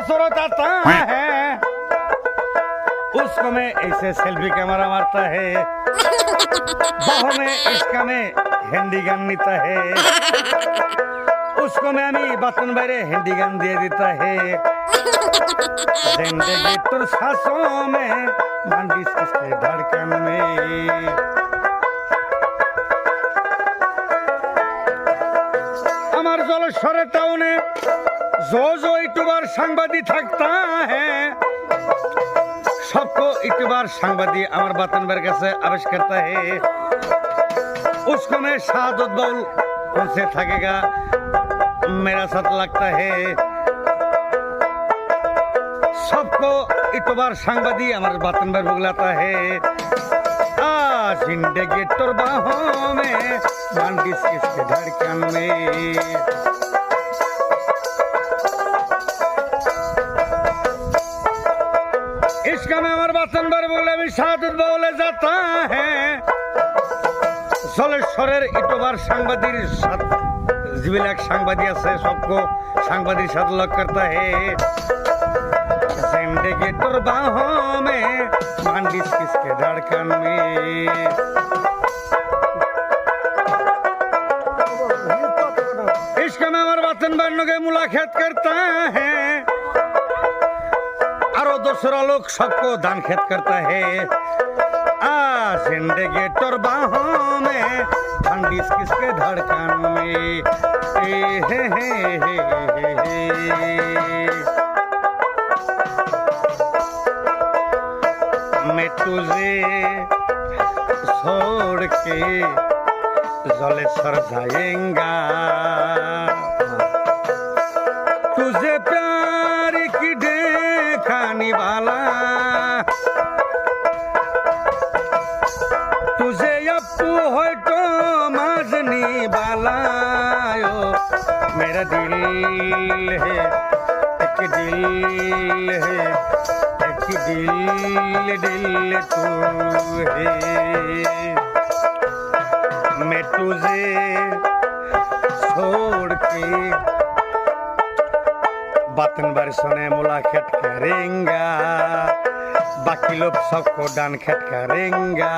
सूरत आता है उसको मैं ऐसे सेल्फी कैमरा मारता है बाहों में इसका में हिंदी गान नीता है उसको मैं अमी बातन बारे हिंदी गान दिए देता है जिंदगी तुर सांसों में मांडिस किसके धड़कन में আমার জলেশ্বরের টাউনে जो यूट्यूबर सांबादी थकता है सबको यूट्यूबर सांबादी अमर बातनबर कैसे आविष्कार करता है उसको मैं शहादत बाउल कौन से थकेगा मेरा साथ लगता है सबको यूट्यूबर सांबादी अमर बातनबर बुगलाता है जिंदगी तुर बाहों में मांडिस किसके धड़कन में इसका में अमर बातनबर बोले भी शहादत बोले जाता है জলেশ্বরের यूट्यूबर सांबादीर साथ जिबिलक सांबादी আছে सबको सांबादी साथ लग करता है जिंदगी तुर बाहों में मांडिस किसके धड़कन में इसका में अमर बातनबर के मुलाकात करता है और दूसरा लोग सबको दान खेत करता है जिंदगी तुर बाहों में मांडिस किसके धड़कन में मैं तुझे छोड़ के जलेश्वर जाएगा तुझे प्यार की देखाने वाला तुझे अपू हो तो माजनी वाला मेरा दिल है एक दिल है एक दिल तू है मैं तुझे छोड़ के बातनबर सुने मुलाकात करेंगा बाकी लोग सबको डान खेत करेंगा